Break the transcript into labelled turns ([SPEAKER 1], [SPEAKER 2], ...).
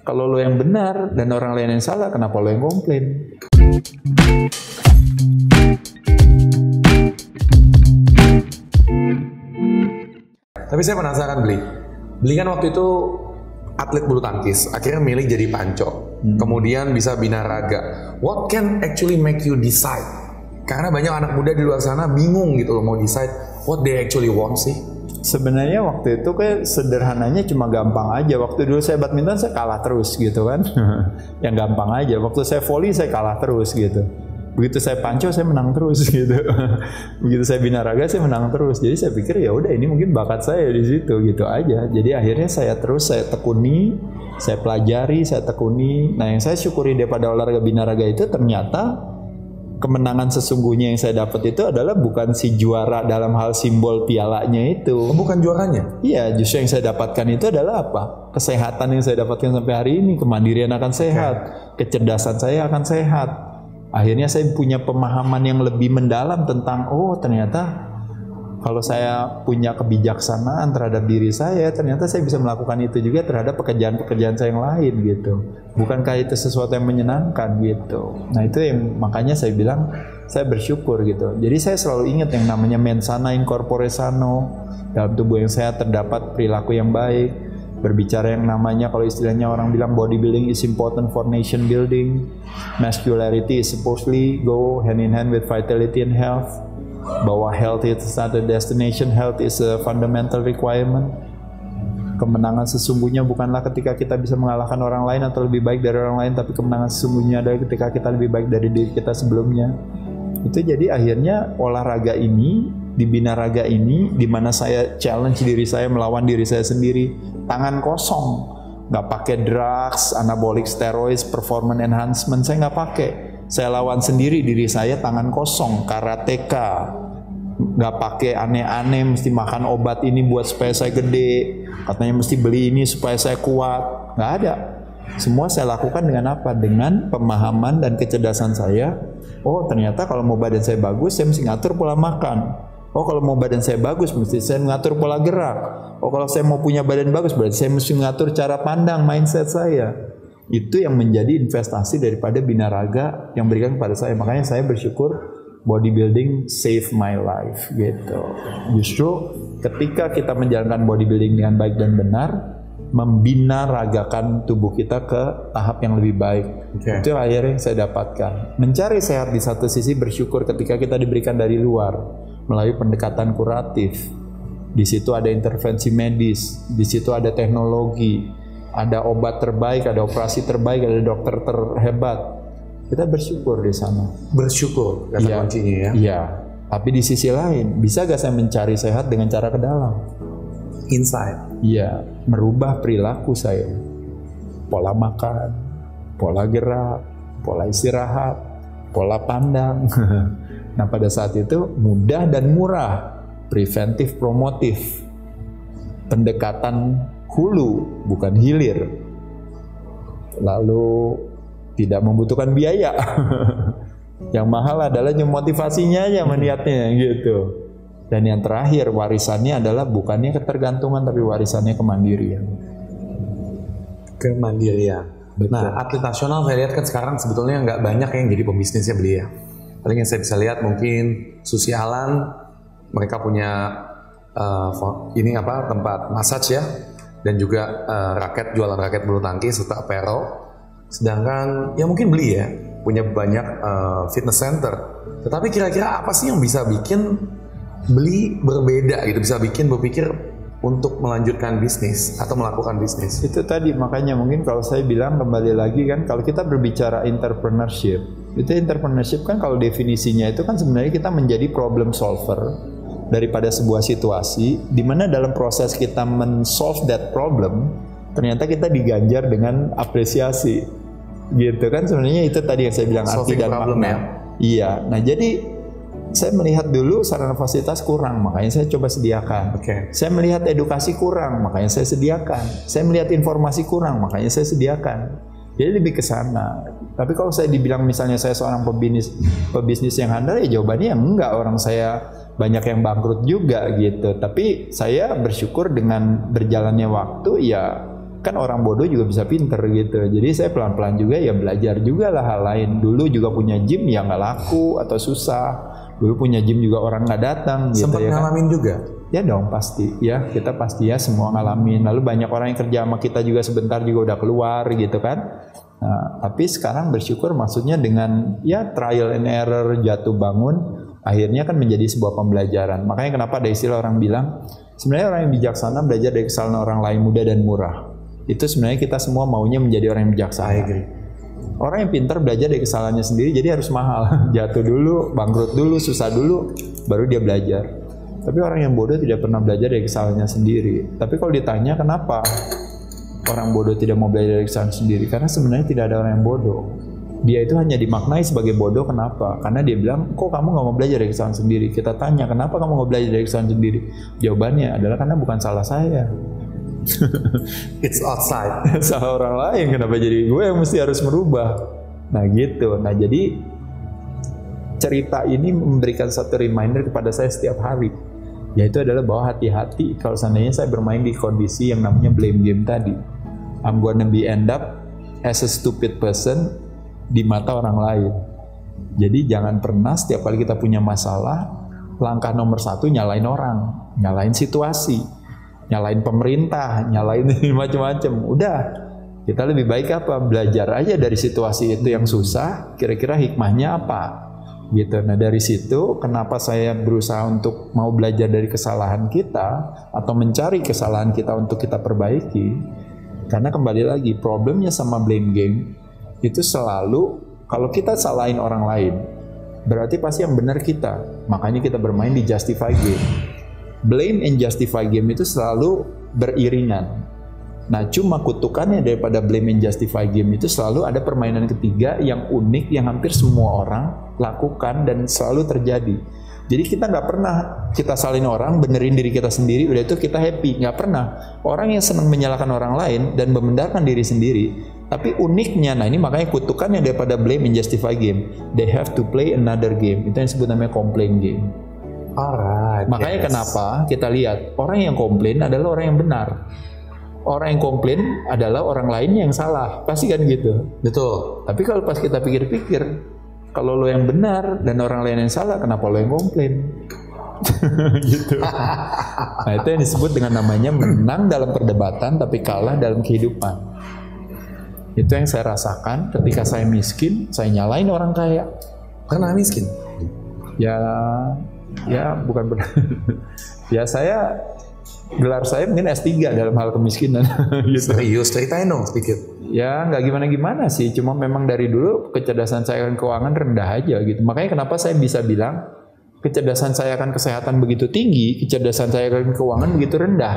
[SPEAKER 1] Kalau lo yang benar dan orang lain yang salah, kenapa lo yang komplain?
[SPEAKER 2] Tapi saya penasaran, Beli kan waktu itu atlet bulu tangkis, akhirnya milih jadi panco, kemudian bisa binaraga. What can actually make you decide? Karena banyak anak muda di luar sana bingung gitu loh mau decide what they actually want sih.
[SPEAKER 1] Sebenarnya waktu itu kayak sederhananya cuma gampang aja. Waktu dulu saya badminton saya kalah terus gitu kan. Yang gampang aja. Waktu saya volley saya kalah terus gitu. Begitu saya panco saya menang terus gitu. Begitu saya binaraga saya menang terus. Jadi saya pikir ya udah ini mungkin bakat saya di situ gitu aja. Jadi akhirnya saya tekuni, saya pelajari, saya tekuni. Nah yang saya syukuri daripada olahraga binaraga itu ternyata kemenangan sesungguhnya yang saya dapat itu adalah bukan si juara dalam hal simbol pialanya itu.
[SPEAKER 2] Oh, bukan juaranya?
[SPEAKER 1] Iya, justru yang saya dapatkan itu adalah apa? Kesehatan yang saya dapatkan sampai hari ini, kemandirian akan sehat, kecerdasan saya akan sehat. Akhirnya saya punya pemahaman yang lebih mendalam tentang ternyata kalau saya punya kebijaksanaan terhadap diri saya, ternyata saya bisa melakukan itu juga terhadap pekerjaan-pekerjaan saya yang lain gitu. Bukankah itu sesuatu yang menyenangkan gitu. Nah itu yang makanya saya bilang saya bersyukur gitu. Jadi saya selalu ingat yang namanya mens sana in corpore sano. Dalam tubuh yang sehat terdapat perilaku yang baik. Berbicara yang namanya kalau istilahnya orang bilang bodybuilding is important for nation building. Masculinity is supposedly go hand in hand with vitality and health. Bahwa health is not a destination, health is a fundamental requirement. Kemenangan sesungguhnya bukanlah ketika kita bisa mengalahkan orang lain atau lebih baik dari orang lain, tapi kemenangan sesungguhnya adalah ketika kita lebih baik dari diri kita sebelumnya. Itu jadi akhirnya olahraga ini, di binaraga ini, di mana saya challenge diri saya melawan diri saya sendiri, tangan kosong, nggak pakai drugs, anabolic steroids, performance enhancement, saya nggak pakai. Saya lawan sendiri diri saya tangan kosong, karateka, nggak pakai aneh-aneh, mesti makan obat ini buat supaya saya gede, katanya mesti beli ini supaya saya kuat, nggak ada. Semua saya lakukan dengan apa? Dengan pemahaman dan kecerdasan saya. Oh ternyata kalau mau badan saya bagus, saya mesti ngatur pola makan. Oh kalau mau badan saya bagus, mesti saya ngatur pola gerak. Oh kalau saya mau punya badan bagus, berarti saya mesti ngatur cara pandang, mindset saya. Itu yang menjadi investasi daripada binaraga yang berikan kepada saya. Makanya saya bersyukur bodybuilding save my life gitu. Justru ketika kita menjalankan bodybuilding dengan baik dan benar, membinaragakan tubuh kita ke tahap yang lebih baik. Itu akhirnya yang saya dapatkan. Mencari sehat di satu sisi, bersyukur ketika kita diberikan dari luar melalui pendekatan kuratif. Di situ ada intervensi medis, di situ ada teknologi, ada obat terbaik, ada operasi terbaik, ada dokter terhebat. Kita bersyukur di sana.
[SPEAKER 2] Bersyukur kata kuncinya ya.
[SPEAKER 1] Iya. Tapi di sisi lain, bisa gak saya mencari sehat dengan cara ke dalam?
[SPEAKER 2] Inside.
[SPEAKER 1] Iya, merubah perilaku saya. Pola makan, pola gerak, pola istirahat, pola pandang. Nah, pada saat itu mudah dan murah. Preventif promotif. Pendekatan hulu bukan hilir, lalu tidak membutuhkan biaya. Yang mahal adalah motivasinya aja, niatnya gitu. Dan yang terakhir warisannya adalah bukannya ketergantungan tapi warisannya kemandirian.
[SPEAKER 2] Betul. Nah atlet nasional saya lihat kan sekarang sebetulnya nggak banyak yang jadi pembisnisnya beliau. Paling yang saya bisa lihat mungkin Susi Alan, mereka punya tempat massage ya. Dan juga jualan raket bulu tangkis serta apparel. Sedangkan ya mungkin beli ya punya banyak fitness center. Tetapi kira-kira apa sih yang bisa bikin beli berbeda gitu, bisa bikin berpikir untuk melanjutkan bisnis atau melakukan bisnis?
[SPEAKER 1] Itu tadi makanya mungkin kalau saya bilang kembali lagi kan, kalau kita berbicara entrepreneurship, itu entrepreneurship kan kalau definisinya itu kan sebenarnya kita menjadi problem solver daripada sebuah situasi di mana dalam proses kita men-solve that problem ternyata kita diganjar dengan apresiasi gitu kan. Sebenarnya itu tadi yang saya bilang arti dan makna ya? Iya. Nah jadi saya melihat dulu sarana fasilitas kurang, makanya saya coba sediakan. Saya melihat edukasi kurang, makanya saya sediakan. Saya melihat informasi kurang, makanya saya sediakan. Jadi lebih ke sana. Tapi kalau saya dibilang misalnya saya seorang pebisnis yang handal, ya jawabannya enggak. Orang saya banyak yang bangkrut juga gitu. Tapi saya bersyukur dengan berjalannya waktu, ya kan orang bodoh juga bisa pinter gitu. Jadi saya pelan-pelan juga ya belajar juga lah hal lain. Dulu juga punya gym ya nggak laku atau susah. Dulu punya gym juga orang nggak datang gitu.
[SPEAKER 2] Sempat
[SPEAKER 1] ya
[SPEAKER 2] ngalamin
[SPEAKER 1] kan?
[SPEAKER 2] juga?
[SPEAKER 1] Ya dong pasti ya, kita pasti ya semua ngalamin. Lalu banyak orang yang kerja sama kita juga sebentar juga udah keluar gitu kan. Nah, tapi sekarang bersyukur maksudnya dengan ya trial and error, jatuh bangun, akhirnya kan menjadi sebuah pembelajaran. Makanya kenapa ada istilah orang bilang, sebenarnya orang yang bijaksana belajar dari kesalahan orang lain mudah dan murah. Itu sebenarnya kita semua maunya menjadi orang yang bijaksana. Orang yang pintar belajar dari kesalahannya sendiri, jadi harus mahal. Jatuh dulu, bangkrut dulu, susah dulu, baru dia belajar. Tapi orang yang bodoh tidak pernah belajar dari kesalahannya sendiri. Tapi kalau ditanya kenapa orang bodoh tidak mau belajar dari kesalahan sendiri, karena sebenarnya tidak ada orang yang bodoh. Dia itu hanya dimaknai sebagai bodoh. Kenapa? Karena dia bilang, kok kamu nggak mau belajar dari kesalahan sendiri? Kita tanya, kenapa kamu nggak belajar dari kesalahan sendiri? Jawabannya adalah karena bukan salah saya.
[SPEAKER 2] It's outside.
[SPEAKER 1] Salah orang lain, kenapa jadi gue yang mesti harus merubah? Nah gitu. Nah jadi cerita ini memberikan satu reminder kepada saya setiap hari, yaitu adalah bahwa hati-hati kalau seandainya saya bermain di kondisi yang namanya blame game tadi. I'm gonna be end up as a stupid person di mata orang lain. Jadi jangan pernah setiap kali kita punya masalah, langkah nomor satu nyalain orang, nyalain situasi, nyalain pemerintah, nyalain macam-macam. Udah, kita lebih baik apa? Belajar aja dari situasi itu yang susah, kira-kira hikmahnya apa? Gitu. Nah dari situ kenapa saya berusaha untuk mau belajar dari kesalahan kita atau mencari kesalahan kita untuk kita perbaiki, karena kembali lagi problemnya sama blame game itu selalu kalau kita salahin orang lain berarti pasti yang benar kita, makanya kita bermain di justify game. Blame and justify game itu selalu beriringan. Nah cuma kutukannya daripada blame and justify game itu selalu ada permainan ketiga yang unik yang hampir semua orang lakukan dan selalu terjadi. Jadi kita nggak pernah kita salin orang, benerin diri kita sendiri, udah itu kita happy. Nggak pernah. Orang yang senang menyalahkan orang lain dan membenarkan diri sendiri. Tapi uniknya, nah ini makanya kutukannya daripada blame and justify game. They have to play another game. Itu yang disebut namanya complain game.
[SPEAKER 2] Alright.
[SPEAKER 1] Makanya kenapa kita lihat orang yang komplain adalah orang yang benar. Orang yang komplain adalah orang lain yang salah, pasti kan gitu.
[SPEAKER 2] Betul.
[SPEAKER 1] Tapi kalau pas kita pikir-pikir, kalau lo yang benar dan orang lain yang salah, kenapa lo yang komplain? Gitu. Nah itu yang disebut dengan namanya menang dalam perdebatan tapi kalah dalam kehidupan. Itu yang saya rasakan ketika saya miskin, saya nyalain orang kaya.
[SPEAKER 2] Karena miskin?
[SPEAKER 1] Ya bukan benar. Ya saya gelar saya mungkin S3 dalam hal kemiskinan. Gitu.
[SPEAKER 2] Serius, ceritain dong sedikit.
[SPEAKER 1] Ya nggak gimana-gimana sih, cuma memang dari dulu kecerdasan saya akan keuangan rendah aja gitu. Makanya kenapa saya bisa bilang kecerdasan saya akan kesehatan begitu tinggi, kecerdasan saya akan keuangan begitu rendah.